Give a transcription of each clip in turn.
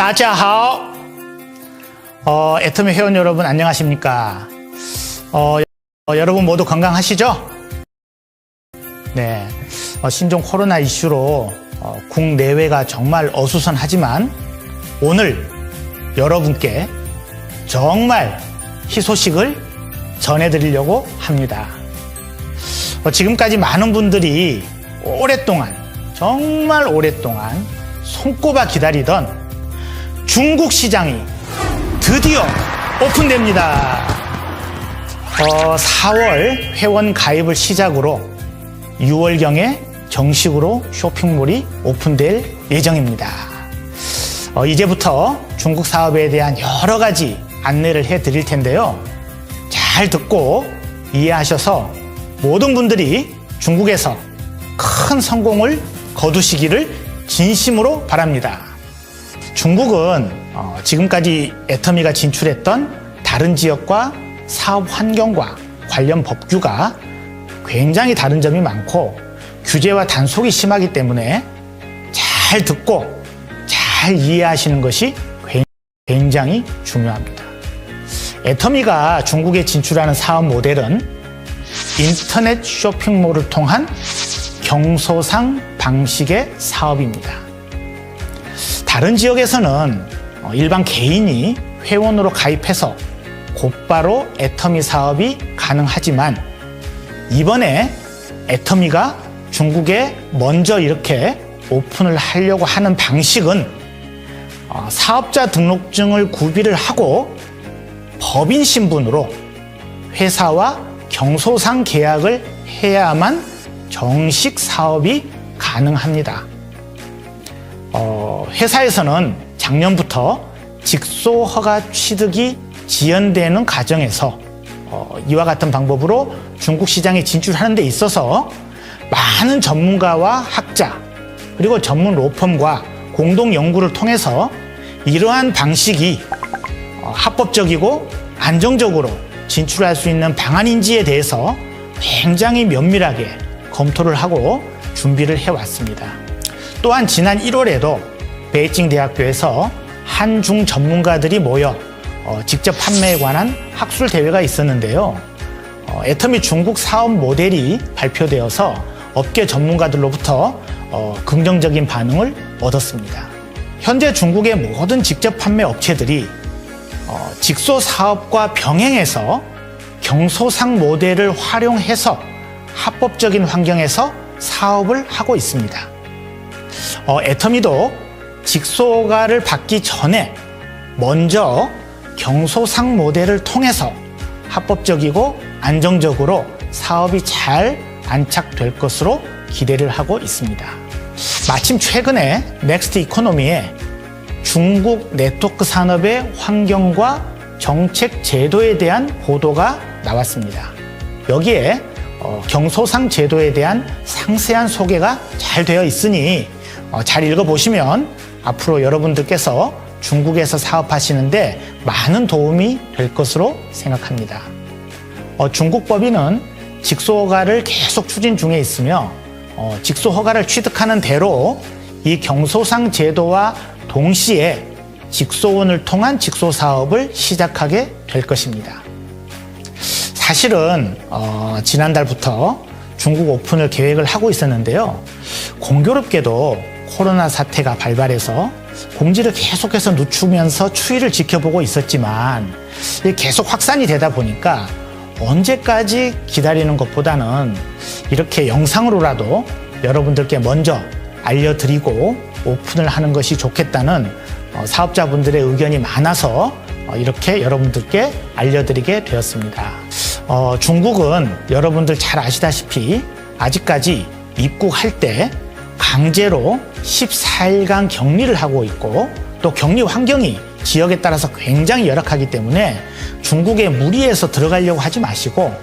다자하오. 애터미 회원 여러분 안녕하십니까? 여러분 모두 건강하시죠? 네. 신종 코로나 이슈로 국내외가 정말 어수선하지만 오늘 여러분께 정말 희소식을 전해드리려고 합니다. 지금까지 많은 분들이 오랫동안, 정말 오랫동안 손꼽아 기다리던 중국 시장이 드디어 오픈됩니다. 4월 회원 가입을 시작으로 6월경에 정식으로 쇼핑몰이 오픈될 예정입니다. 이제부터 중국 사업에 대한 여러 가지 안내를 해드릴 텐데요. 잘 듣고 이해하셔서 모든 분들이 중국에서 큰 성공을 거두시기를 진심으로 바랍니다. 중국은 지금까지 애터미가 진출했던 다른 지역과 사업 환경과 관련 법규가 굉장히 다른 점이 많고 규제와 단속이 심하기 때문에 잘 듣고 잘 이해하시는 것이 굉장히 중요합니다. 애터미가 중국에 진출하는 사업 모델은 인터넷 쇼핑몰을 통한 경소상 방식의 사업입니다. 다른 지역에서는 일반 개인이 회원으로 가입해서 곧바로 애터미 사업이 가능하지만 이번에 애터미가 중국에 먼저 이렇게 오픈을 하려고 하는 방식은 사업자 등록증을 구비를 하고 법인 신분으로 회사와 경소상 계약을 해야만 정식 사업이 가능합니다. 회사에서는 작년부터 직소 허가 취득이 지연되는 과정에서 이와 같은 방법으로 중국 시장에 진출하는 데 있어서 많은 전문가와 학자 그리고 전문 로펌과 공동 연구를 통해서 이러한 방식이 합법적이고 안정적으로 진출할 수 있는 방안인지에 대해서 굉장히 면밀하게 검토를 하고 준비를 해왔습니다. 또한 지난 1월에도 베이징 대학교에서 한중 전문가들이 모여 직접 판매에 관한 학술 대회가 있었는데요. 애터미 중국 사업 모델이 발표되어서 업계 전문가들로부터 긍정적인 반응을 얻었습니다. 현재 중국의 모든 직접 판매 업체들이 직소 사업과 병행해서 경소상 모델을 활용해서 합법적인 환경에서 사업을 하고 있습니다. 애터미도 직소허가를 받기 전에 먼저 경소상 모델을 통해서 합법적이고 안정적으로 사업이 잘 안착될 것으로 기대를 하고 있습니다. 마침 최근에 넥스트 이코노미에 중국 네트워크 산업의 환경과 정책 제도에 대한 보도가 나왔습니다. 여기에 경소상 제도에 대한 상세한 소개가 잘 되어 있으니 잘 읽어보시면 앞으로 여러분들께서 중국에서 사업하시는데 많은 도움이 될 것으로 생각합니다. 중국 법인은 직소허가를 계속 추진 중에 있으며 직소허가를 취득하는 대로 이 경소상 제도와 동시에 직소원을 통한 직소사업을 시작하게 될 것입니다. 사실은 지난달부터 중국 오픈을 계획을 하고 있었는데요. 공교롭게도 코로나 사태가 발발해서 공지를 계속해서 늦추면서 추이를 지켜보고 있었지만 계속 확산이 되다 보니까 언제까지 기다리는 것보다는 이렇게 영상으로라도 여러분들께 먼저 알려드리고 오픈을 하는 것이 좋겠다는 사업자분들의 의견이 많아서 이렇게 여러분들께 알려드리게 되었습니다. 중국은 여러분들 잘 아시다시피 아직까지 입국할 때 강제로 14일간 격리를 하고 있고 또 격리 환경이 지역에 따라서 굉장히 열악하기 때문에 중국에 무리해서 들어가려고 하지 마시고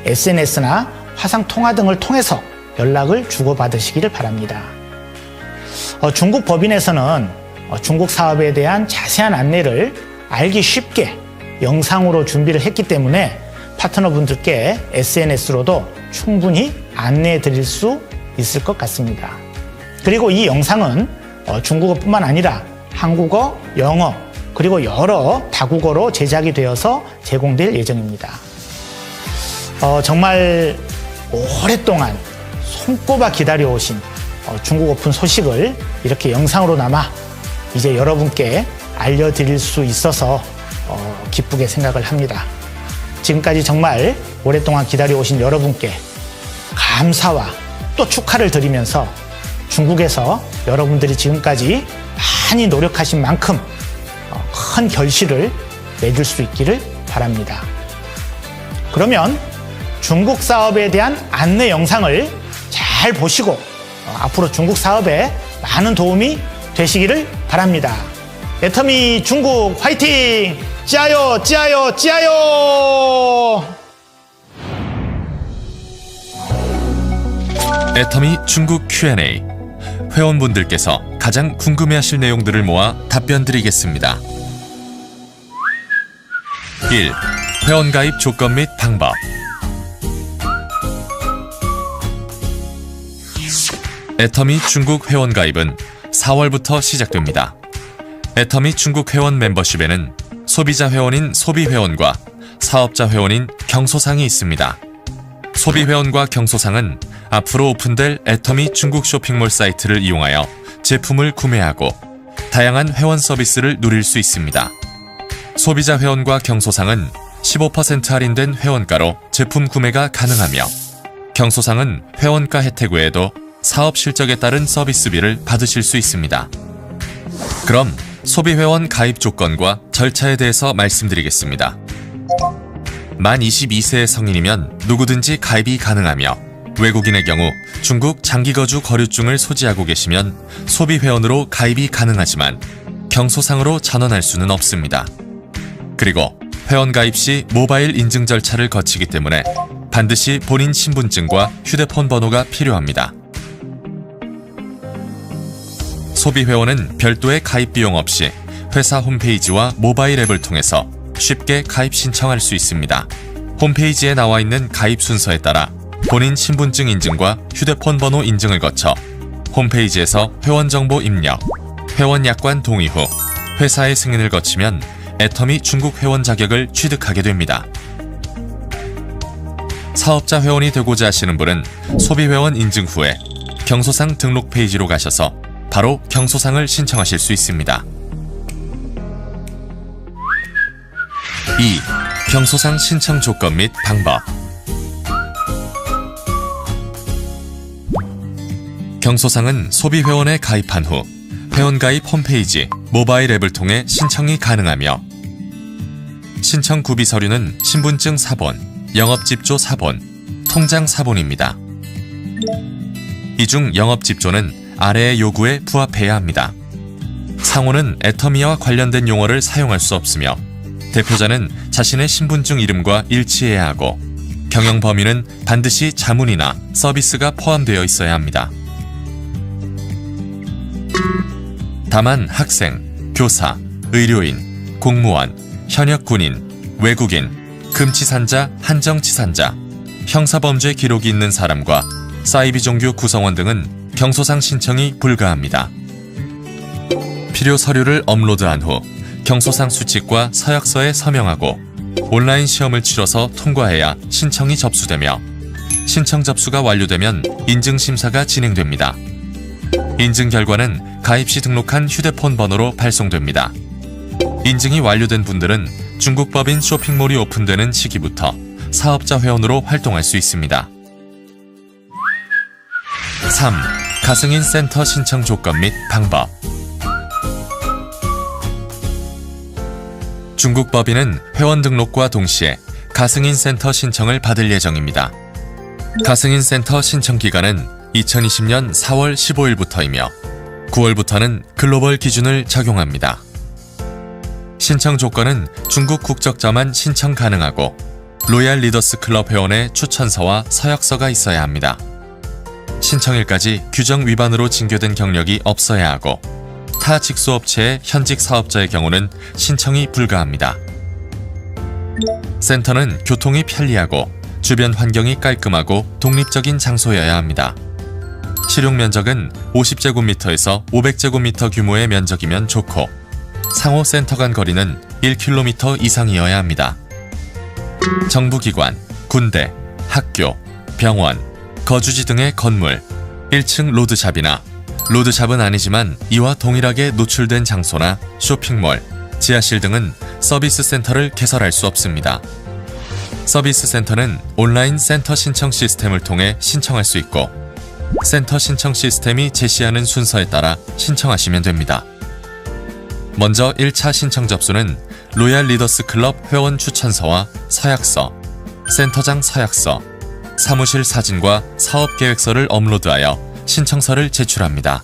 SNS나 화상통화 등을 통해서 연락을 주고받으시기를 바랍니다. 중국 법인에서는 중국 사업에 대한 자세한 안내를 알기 쉽게 영상으로 준비를 했기 때문에 파트너분들께 SNS로도 충분히 안내해 드릴 수 있을 것 같습니다. 그리고 이 영상은 중국어뿐만 아니라 한국어, 영어, 그리고 여러 다국어로 제작이 되어서 제공될 예정입니다. 정말 오랫동안 손꼽아 기다려오신 중국 오픈 소식을 이렇게 영상으로나마 이제 여러분께 알려드릴 수 있어서 기쁘게 생각을 합니다. 지금까지 정말 오랫동안 기다려오신 여러분께 감사와 또 축하를 드리면서 중국에서 여러분들이 지금까지 많이 노력하신 만큼 큰 결실을 맺을 수 있기를 바랍니다. 그러면 중국 사업에 대한 안내 영상을 잘 보시고 앞으로 중국 사업에 많은 도움이 되시기를 바랍니다. 애터미 중국 화이팅! 짜요, 짜요, 짜요! 애터미 중국 Q&A. 회원분들께서 가장 궁금해하실 내용들을 모아 답변 드리겠습니다. 1. 회원가입 조건 및 방법. 애터미 중국 회원가입은 4월부터 시작됩니다. 애터미 중국 회원 멤버십에는 소비자 회원인 소비회원과 사업자 회원인 경소상이 있습니다. 소비회원과 경소상은 앞으로 오픈될 애터미 중국 쇼핑몰 사이트를 이용하여 제품을 구매하고 다양한 회원 서비스를 누릴 수 있습니다. 소비자 회원과 경소상은 15% 할인된 회원가로 제품 구매가 가능하며 경소상은 회원가 혜택 외에도 사업 실적에 따른 서비스비를 받으실 수 있습니다. 그럼 소비회원 가입 조건과 절차에 대해서 말씀드리겠습니다. 만 22세의 성인이면 누구든지 가입이 가능하며 외국인의 경우 중국 장기거주 거류증을 소지하고 계시면 소비회원으로 가입이 가능하지만 경소상으로 전환할 수는 없습니다. 그리고 회원 가입 시 모바일 인증 절차를 거치기 때문에 반드시 본인 신분증과 휴대폰 번호가 필요합니다. 소비회원은 별도의 가입 비용 없이 회사 홈페이지와 모바일 앱을 통해서 쉽게 가입 신청할 수 있습니다. 홈페이지에 나와 있는 가입 순서에 따라 본인 신분증 인증과 휴대폰 번호 인증을 거쳐 홈페이지에서 회원 정보 입력, 회원 약관 동의 후 회사의 승인을 거치면 애터미 중국 회원 자격을 취득하게 됩니다. 사업자 회원이 되고자 하시는 분은 소비회원 인증 후에 경소상 등록 페이지로 가셔서 바로 경소상을 신청하실 수 있습니다. 2. 경소상 신청 조건 및 방법. 경소상은 소비회원에 가입한 후 회원가입 홈페이지, 모바일 앱을 통해 신청이 가능하며 신청 구비 서류는 신분증 사본, 영업집조 사본, 통장 사본입니다. 이 중 영업집조는 아래의 요구에 부합해야 합니다. 상호는 애터미와 관련된 용어를 사용할 수 없으며 대표자는 자신의 신분증 이름과 일치해야 하고 경영 범위는 반드시 자문이나 서비스가 포함되어 있어야 합니다. 다만 학생, 교사, 의료인, 공무원, 현역 군인, 외국인, 금치산자, 한정치산자, 형사범죄 기록이 있는 사람과 사이비 종교 구성원 등은 경소상 신청이 불가합니다. 필요 서류를 업로드한 후 경소상 수칙과 서약서에 서명하고 온라인 시험을 치러서 통과해야 신청이 접수되며 신청 접수가 완료되면 인증심사가 진행됩니다. 인증 결과는 가입 시 등록한 휴대폰 번호로 발송됩니다. 인증이 완료된 분들은 중국 법인 쇼핑몰이 오픈되는 시기부터 사업자 회원으로 활동할 수 있습니다. 3. 가승인 센터 신청 조건 및 방법. 중국 법인은 회원 등록과 동시에 가승인 센터 신청을 받을 예정입니다. 가승인 센터 신청 기간은 2020년 4월 15일부터이며 9월부터는 글로벌 기준을 적용합니다. 신청 조건은 중국 국적자만 신청 가능하고 로얄 리더스 클럽 회원의 추천서와 서약서가 있어야 합니다. 신청일까지 규정 위반으로 징계된 경력이 없어야 하고 타 직수업체의 현직 사업자의 경우는 신청이 불가합니다. 센터는 교통이 편리하고 주변 환경이 깔끔하고 독립적인 장소여야 합니다. 실용 면적은 50제곱미터에서 500제곱미터 규모의 면적이면 좋고 상호 센터 간 거리는 1km 이상이어야 합니다. 정부기관, 군대, 학교, 병원, 거주지 등의 건물, 1층 로드샵이나 로드샵은 아니지만 이와 동일하게 노출된 장소나 쇼핑몰, 지하실 등은 서비스 센터를 개설할 수 없습니다. 서비스 센터는 온라인 센터 신청 시스템을 통해 신청할 수 있고 센터 신청 시스템이 제시하는 순서에 따라 신청하시면 됩니다. 먼저 1차 신청 접수는 로얄 리더스 클럽 회원 추천서와 서약서, 센터장 서약서, 사무실 사진과 사업 계획서를 업로드하여 신청서를 제출합니다.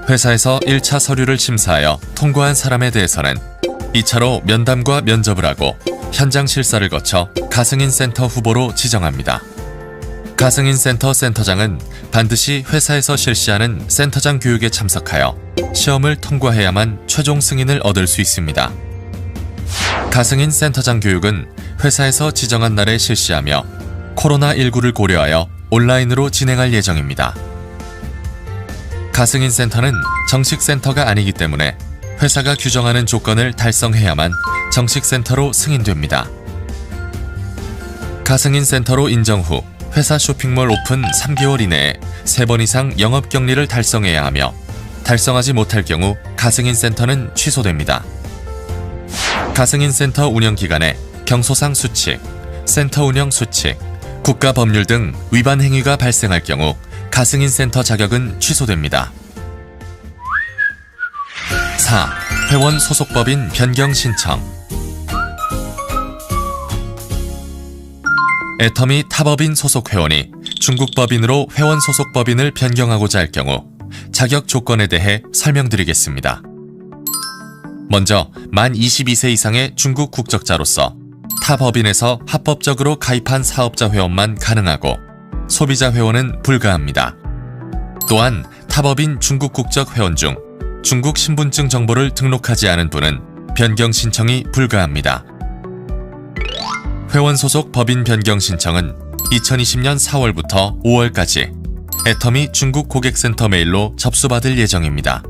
회사에서 1차 서류를 심사하여 통과한 사람에 대해서는 2차로 면담과 면접을 하고 현장 실사를 거쳐 가승인 센터 후보로 지정합니다. 가승인 센터 센터장은 반드시 회사에서 실시하는 센터장 교육에 참석하여 시험을 통과해야만 최종 승인을 얻을 수 있습니다. 가승인 센터장 교육은 회사에서 지정한 날에 실시하며 코로나19를 고려하여 온라인으로 진행할 예정입니다. 가승인 센터는 정식 센터가 아니기 때문에 회사가 규정하는 조건을 달성해야만 정식 센터로 승인됩니다. 가승인 센터로 인정 후 회사 쇼핑몰 오픈 3개월 이내에 3번 이상 영업격리를 달성해야 하며 달성하지 못할 경우 가승인 센터는 취소됩니다. 가승인 센터 운영 기간에 경소상 수칙, 센터 운영 수칙, 국가법률 등 위반 행위가 발생할 경우 가승인 센터 자격은 취소됩니다. 4. 회원 소속법인 변경 신청. 애터미 타법인 소속 회원이 중국 법인으로 회원 소속 법인을 변경하고자 할 경우 자격 조건에 대해 설명드리겠습니다. 먼저 만 22세 이상의 중국 국적자로서 타 법인에서 합법적으로 가입한 사업자 회원만 가능하고 소비자 회원은 불가합니다. 또한 타법인 중국 국적 회원 중 중국 신분증 정보를 등록하지 않은 분은 변경 신청이 불가합니다. 회원 소속 법인 변경 신청은 2020년 4월부터 5월까지 애터미 중국 고객센터 메일로 접수받을 예정입니다.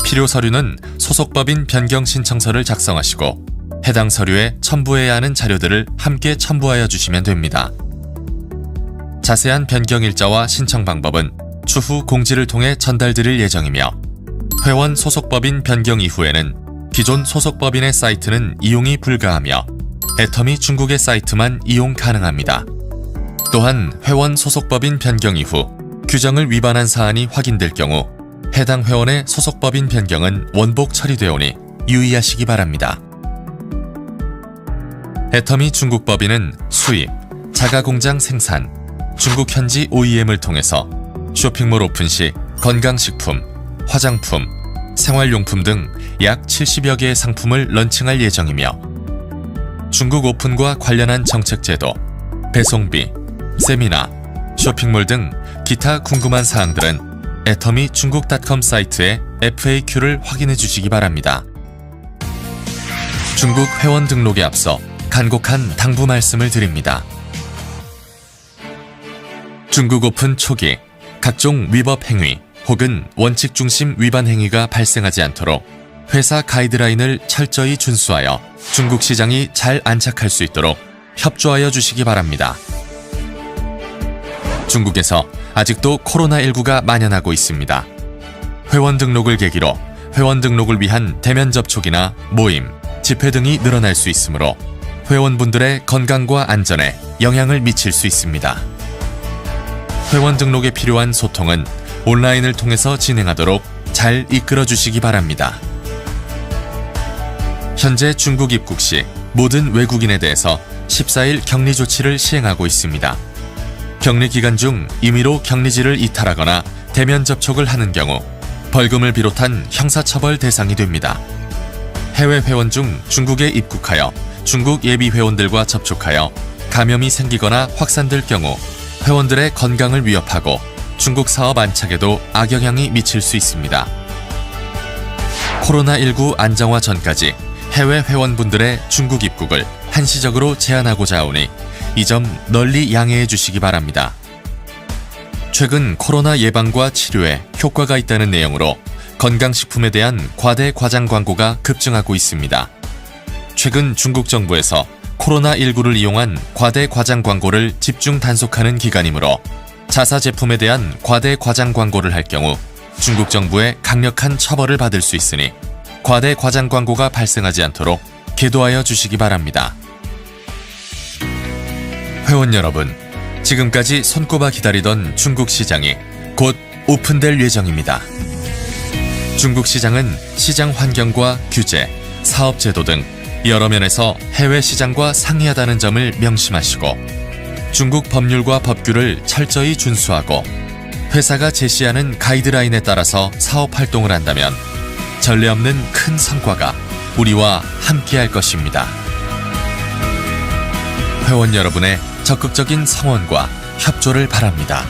필요 서류는 소속 법인 변경 신청서를 작성하시고 해당 서류에 첨부해야 하는 자료들을 함께 첨부하여 주시면 됩니다. 자세한 변경 일자와 신청 방법은 추후 공지를 통해 전달드릴 예정이며 회원 소속법인 변경 이후에는 기존 소속법인의 사이트는 이용이 불가하며 애터미 중국의 사이트만 이용 가능합니다. 또한 회원 소속법인 변경 이후 규정을 위반한 사안이 확인될 경우 해당 회원의 소속법인 변경은 원복 처리되오니 유의하시기 바랍니다. 애터미 중국 법인은 수입, 자가공장 생산, 중국 현지 OEM을 통해서 쇼핑몰 오픈 시 건강식품, 화장품, 생활용품 등 약 70여 개의 상품을 런칭할 예정이며 중국 오픈과 관련한 정책 제도, 배송비, 세미나, 쇼핑몰 등 기타 궁금한 사항들은 애터미 중국.com 사이트의 FAQ를 확인해 주시기 바랍니다. 중국 회원 등록에 앞서 간곡한 당부 말씀을 드립니다. 중국 오픈 초기 각종 위법 행위 혹은 원칙 중심 위반 행위가 발생하지 않도록 회사 가이드라인을 철저히 준수하여 중국 시장이 잘 안착할 수 있도록 협조하여 주시기 바랍니다. 중국에서 아직도 코로나19가 만연하고 있습니다. 회원 등록을 계기로 회원 등록을 위한 대면 접촉이나 모임, 집회 등이 늘어날 수 있으므로 회원분들의 건강과 안전에 영향을 미칠 수 있습니다. 회원 등록에 필요한 소통은 온라인을 통해서 진행하도록 잘 이끌어 주시기 바랍니다. 현재 중국 입국 시 모든 외국인에 대해서 14일 격리 조치를 시행하고 있습니다. 격리 기간 중 임의로 격리지를 이탈하거나 대면 접촉을 하는 경우 벌금을 비롯한 형사처벌 대상이 됩니다. 해외 회원 중 중국에 입국하여 중국 예비 회원들과 접촉하여 감염이 생기거나 확산될 경우 회원들의 건강을 위협하고 중국 사업 안착에도 악영향이 미칠 수 있습니다. 코로나19 안정화 전까지 해외 회원분들의 중국 입국을 한시적으로 제한하고자 하오니 이 점 널리 양해해 주시기 바랍니다. 최근 코로나 예방과 치료에 효과가 있다는 내용으로 건강식품에 대한 과대 과장 광고가 급증하고 있습니다. 최근 중국 정부에서 코로나19를 이용한 과대 과장 광고를 집중 단속하는 기간이므로 자사 제품에 대한 과대 과장 광고를 할 경우 중국 정부의 강력한 처벌을 받을 수 있으니 과대 과장 광고가 발생하지 않도록 계도하여 주시기 바랍니다. 회원 여러분, 지금까지 손꼽아 기다리던 중국 시장이 곧 오픈될 예정입니다. 중국 시장은 시장 환경과 규제, 사업 제도 등 여러 면에서 해외 시장과 상이하다는 점을 명심하시고 중국 법률과 법규를 철저히 준수하고 회사가 제시하는 가이드라인에 따라서 사업 활동을 한다면 전례 없는 큰 성과가 우리와 함께할 것입니다. 회원 여러분의 적극적인 성원과 협조를 바랍니다.